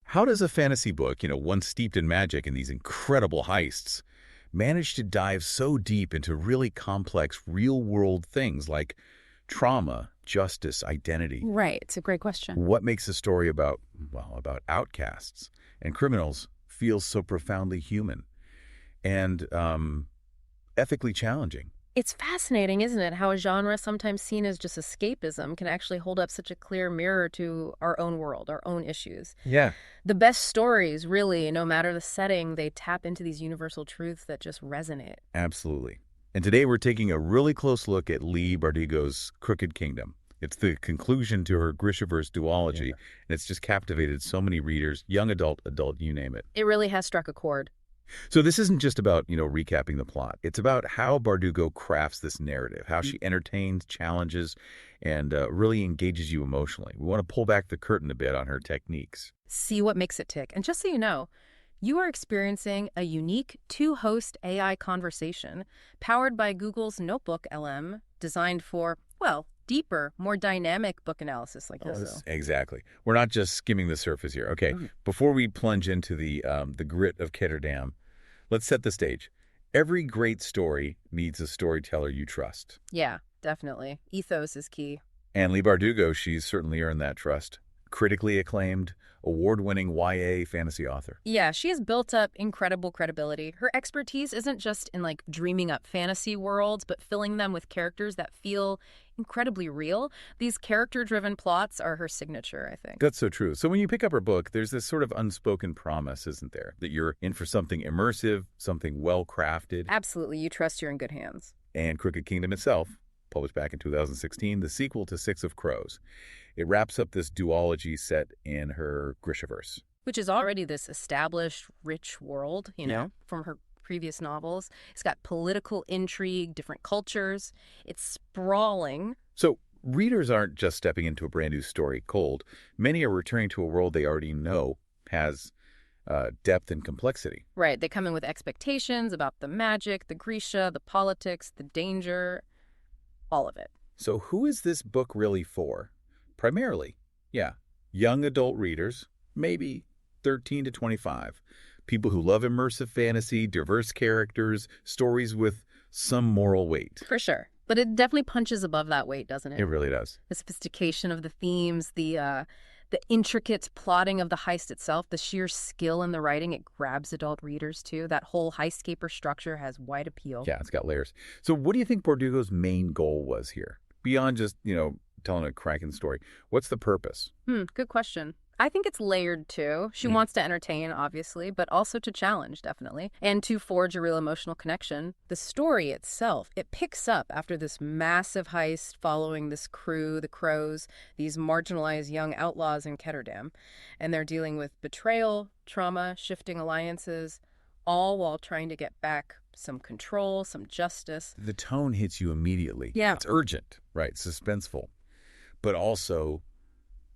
How does a fantasy book, one steeped in magic and these incredible heists, manage to dive so deep into really complex real-world things like trauma, justice, identity? Right. It's a great question. What makes a story about, about outcasts and criminals feel so profoundly human and ethically challenging? It's fascinating, isn't it, how a genre sometimes seen as just escapism can actually hold up such a clear mirror to our own world, our own issues. Yeah. The best stories, really, no matter the setting, they tap into these universal truths that just resonate. Absolutely. And today we're taking a really close look at Leigh Bardugo's Crooked Kingdom. It's the conclusion to her Grishaverse duology, and it's just captivated so many readers, young adult, you name it. It really has struck a chord. So this isn't just about, recapping the plot. It's about how Bardugo crafts this narrative, how she entertains, challenges, and really engages you emotionally. We want to pull back the curtain a bit on her techniques. See what makes it tick. And just so you know, you are experiencing a unique two-host AI conversation powered by Google's NotebookLM, designed for, deeper, more dynamic book analysis like this. Exactly. We're not just skimming the surface here. Okay, before we plunge into the grit of Ketterdam, let's set the stage. Every great story needs a storyteller you trust. Yeah, definitely. Ethos is key. And Leigh Bardugo, she's certainly earned that trust. Critically acclaimed, award-winning YA fantasy author. Yeah, she has built up incredible credibility. Her expertise isn't just in dreaming up fantasy worlds, but filling them with characters that feel incredibly real. These character-driven plots are her signature, I think. That's so true. So when you pick up her book, there's this sort of unspoken promise, isn't there? That you're in for something immersive, something well-crafted. Absolutely. You trust you're in good hands. And Crooked Kingdom itself, published back in 2016, the sequel to Six of Crows. It wraps up this duology set in her Grishaverse. Which is already this established, rich world, from her previous novels. It's got political intrigue, different cultures. It's sprawling. So readers aren't just stepping into a brand new story cold. Many are returning to a world they already know has depth and complexity. Right. They come in with expectations about the magic, the Grisha, the politics, the danger, all of it. So who is this book really for? Primarily, young adult readers, maybe 13 to 25. People who love immersive fantasy, diverse characters, stories with some moral weight. For sure. But it definitely punches above that weight, doesn't it? It really does. The sophistication of the themes, the intricate plotting of the heist itself, the sheer skill in the writing, it grabs adult readers too. That whole heist-caper structure has wide appeal. Yeah, it's got layers. So what do you think Bardugo's main goal was here? Beyond just, telling a cracking story. What's the purpose? Good question. I think it's layered too. She wants to entertain, obviously, but also to challenge, definitely, and to forge a real emotional connection. The story itself, it picks up after this massive heist following this crew, the Crows, these marginalized young outlaws in Ketterdam, and they're dealing with betrayal, trauma, shifting alliances, all while trying to get back some control, some justice. The tone hits you immediately. Yeah. It's urgent, right? Suspenseful, but also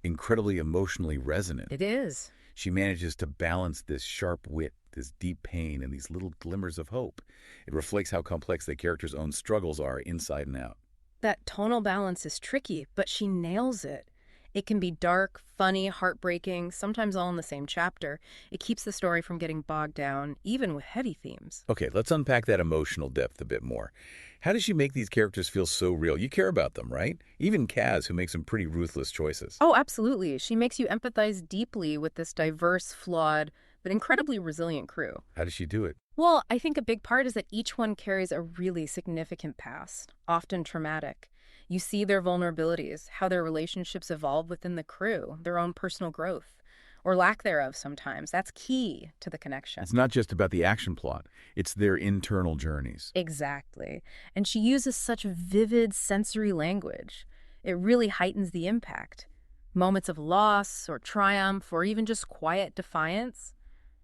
incredibly emotionally resonant. It is. She manages to balance this sharp wit, this deep pain, and these little glimmers of hope. It reflects how complex the character's own struggles are inside and out. That tonal balance is tricky, but she nails it. It can be dark, funny, heartbreaking, sometimes all in the same chapter. It keeps the story from getting bogged down, even with heavy themes. Okay, let's unpack that emotional depth a bit more. How does she make these characters feel so real? You care about them, right? Even Kaz, who makes some pretty ruthless choices. Oh, absolutely. She makes you empathize deeply with this diverse, flawed, but incredibly resilient crew. How does she do it? Well, I think a big part is that each one carries a really significant past, often traumatic. You see their vulnerabilities, how their relationships evolve within the crew, their own personal growth, or lack thereof sometimes. That's key to the connection. It's not just about the action plot. It's their internal journeys. Exactly. And she uses such vivid sensory language. It really heightens the impact. Moments of loss or triumph or even just quiet defiance,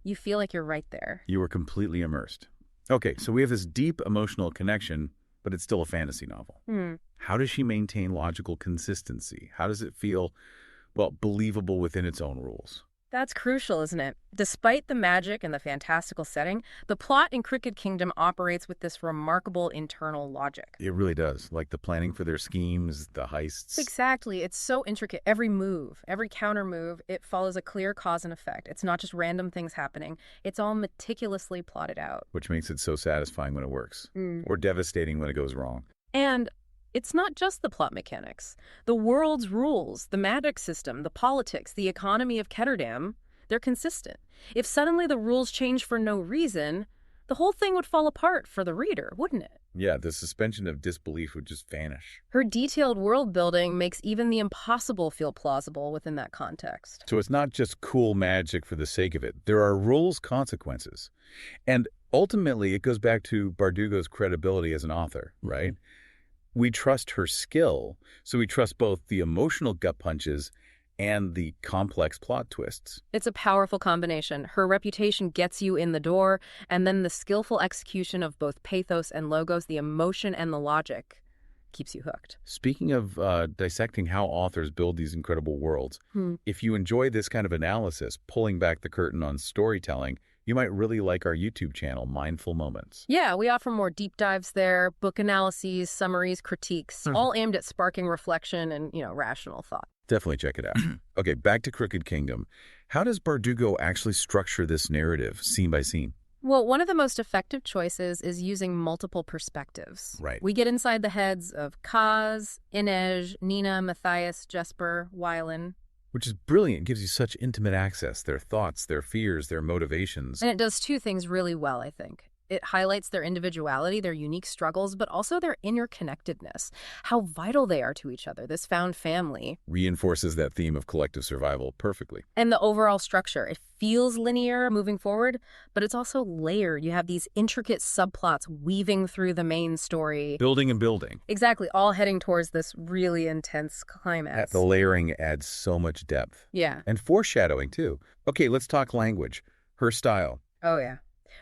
you feel like you're right there. You were completely immersed. Okay, so we have this deep emotional connection, but it's still a fantasy novel. How does she maintain logical consistency? How does it feel, believable within its own rules? That's crucial, isn't it? Despite the magic and the fantastical setting, the plot in Crooked Kingdom operates with this remarkable internal logic. It really does. Like the planning for their schemes, the heists. Exactly. It's so intricate. Every move, every counter move, it follows a clear cause and effect. It's not just random things happening. It's all meticulously plotted out. Which makes it so satisfying when it works, or devastating when it goes wrong. And it's not just the plot mechanics. The world's rules, the magic system, the politics, the economy of Ketterdam, they're consistent. If suddenly the rules change for no reason, the whole thing would fall apart for the reader, wouldn't it? Yeah, the suspension of disbelief would just vanish. Her detailed world building makes even the impossible feel plausible within that context. So it's not just cool magic for the sake of it. There are rules, consequences. And ultimately, it goes back to Bardugo's credibility as an author, right? We trust her skill, so we trust both the emotional gut punches and the complex plot twists. It's a powerful combination. Her reputation gets you in the door, and then the skillful execution of both pathos and logos, the emotion and the logic, keeps you hooked. Speaking of dissecting how authors build these incredible worlds, if you enjoy this kind of analysis, pulling back the curtain on storytelling, you might really like our YouTube channel, Mindful Moments. Yeah, we offer more deep dives there, book analyses, summaries, critiques, all aimed at sparking reflection and, rational thought. Definitely check it out. Okay, back to Crooked Kingdom. How does Bardugo actually structure this narrative, scene by scene? Well, one of the most effective choices is using multiple perspectives. Right. We get inside the heads of Kaz, Inej, Nina, Matthias, Jesper, Wylan. Which is brilliant. It gives you such intimate access, their thoughts, their fears, their motivations. And it does two things really well, I think. It highlights their individuality, their unique struggles, but also their interconnectedness, how vital they are to each other, this found family. Reinforces that theme of collective survival perfectly. And the overall structure. It feels linear moving forward, but it's also layered. You have these intricate subplots weaving through the main story. Building and building. Exactly, all heading towards this really intense climax. The layering adds so much depth. Yeah. And foreshadowing, too. Okay, let's talk language. Her style. Oh, yeah.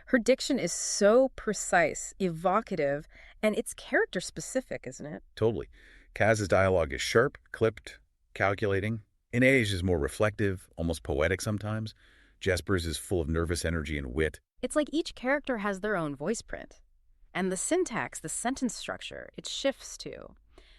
Her diction is so precise, evocative, and it's character-specific, isn't it? Totally. Kaz's dialogue is sharp, clipped, calculating. Inej is more reflective, almost poetic sometimes. Jesper's is full of nervous energy and wit. It's like each character has their own voice print. And the syntax, the sentence structure, it shifts too,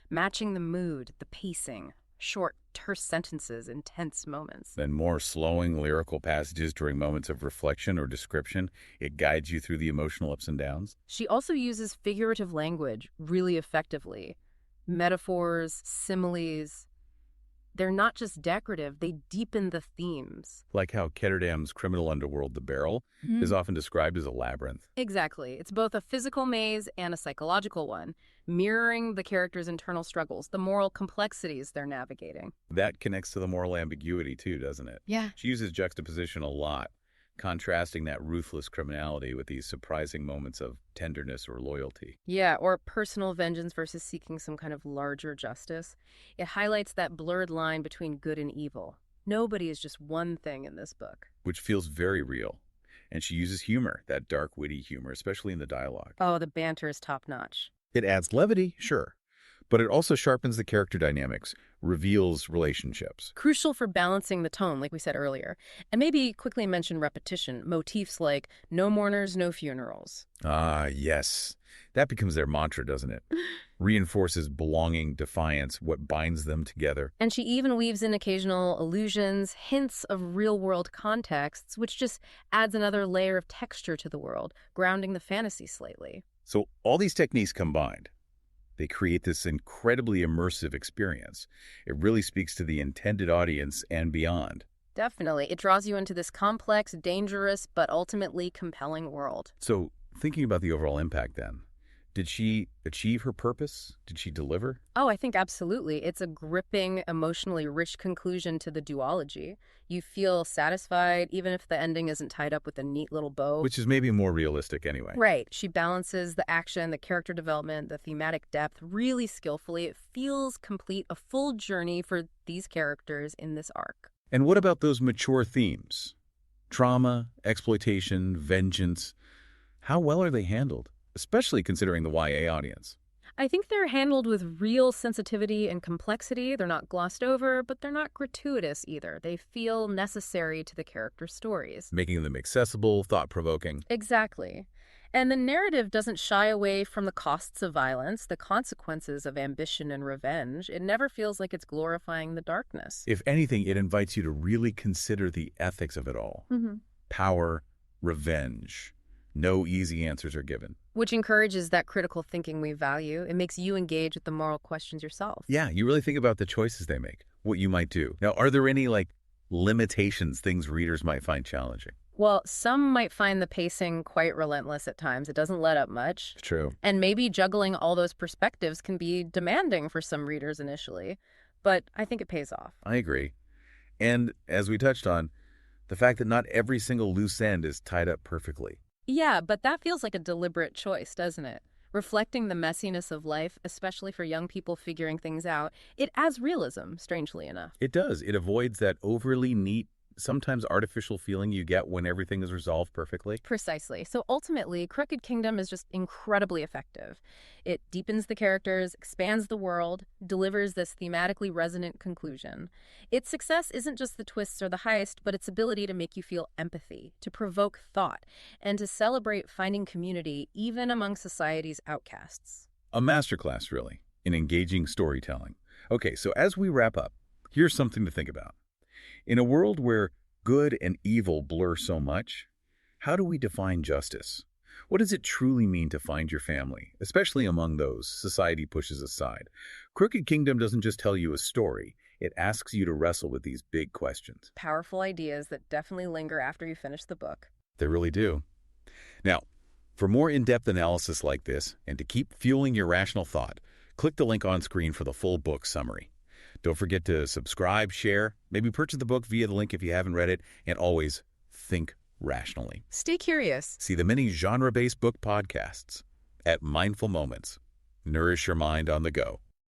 matching the mood, the pacing. Short, terse sentences in tense moments. Then more slowing lyrical passages during moments of reflection or description. It guides you through the emotional ups and downs. She also uses figurative language really effectively. Metaphors, similes. They're not just decorative, they deepen the themes. Like how Ketterdam's criminal underworld, the Barrel, is often described as a labyrinth. Exactly. It's both a physical maze and a psychological one, mirroring the characters' internal struggles, the moral complexities they're navigating. That connects to the moral ambiguity too, doesn't it? Yeah. She uses juxtaposition a lot, contrasting that ruthless criminality with these surprising moments of tenderness or loyalty. Yeah, or personal vengeance versus seeking some kind of larger justice. It highlights that blurred line between good and evil. Nobody is just one thing in this book. Which feels very real. And she uses humor, that dark, witty humor, especially in the dialogue. Oh, the banter is top-notch. It adds levity, sure, but it also sharpens the character dynamics, reveals relationships. Crucial for balancing the tone, like we said earlier. And maybe quickly mention repetition, motifs like no mourners, no funerals. Ah, yes. That becomes their mantra, doesn't it? Reinforces belonging, defiance, what binds them together. And she even weaves in occasional allusions, hints of real-world contexts, which just adds another layer of texture to the world, grounding the fantasy slightly. So all these techniques combined, they create this incredibly immersive experience. It really speaks to the intended audience and beyond. Definitely. It draws you into this complex, dangerous, but ultimately compelling world. So thinking about the overall impact then, did she achieve her purpose? Did she deliver? Oh, I think absolutely. It's a gripping, emotionally rich conclusion to the duology. You feel satisfied, even if the ending isn't tied up with a neat little bow. Which is maybe more realistic anyway. Right. She balances the action, the character development, the thematic depth really skillfully. It feels complete, a full journey for these characters in this arc. And what about those mature themes? Trauma, exploitation, vengeance. How well are they handled? Especially considering the YA audience. I think they're handled with real sensitivity and complexity. They're not glossed over, but they're not gratuitous either. They feel necessary to the character stories. Making them accessible, thought-provoking. Exactly. And the narrative doesn't shy away from the costs of violence, the consequences of ambition and revenge. It never feels like it's glorifying the darkness. If anything, it invites you to really consider the ethics of it all. Power, revenge. No easy answers are given. Which encourages that critical thinking we value. It makes you engage with the moral questions yourself. Yeah, you really think about the choices they make, what you might do. Now, are there any, limitations, things readers might find challenging? Well, some might find the pacing quite relentless at times. It doesn't let up much. True. And maybe juggling all those perspectives can be demanding for some readers initially. But I think it pays off. I agree. And as we touched on, the fact that not every single loose end is tied up perfectly. Yeah, but that feels like a deliberate choice, doesn't it? Reflecting the messiness of life, especially for young people figuring things out, it adds realism, strangely enough. It does. It avoids that overly neat, sometimes artificial feeling you get when everything is resolved perfectly. Precisely. So ultimately, Crooked Kingdom is just incredibly effective. It deepens the characters, expands the world, delivers this thematically resonant conclusion. Its success isn't just the twists or the heist, but its ability to make you feel empathy, to provoke thought, and to celebrate finding community even among society's outcasts. A masterclass, really, in engaging storytelling. Okay, so as we wrap up, here's something to think about. In a world where good and evil blur so much, how do we define justice? What does it truly mean to find your family, especially among those society pushes aside? Crooked Kingdom doesn't just tell you a story. It asks you to wrestle with these big questions. Powerful ideas that definitely linger after you finish the book. They really do. Now, for more in-depth analysis like this, and to keep fueling your rational thought, click the link on screen for the full book summary. Don't forget to subscribe, share, maybe purchase the book via the link if you haven't read it, and always think rationally. Stay curious. See the many genre-based book podcasts at Mindful Moments. Nourish your mind on the go.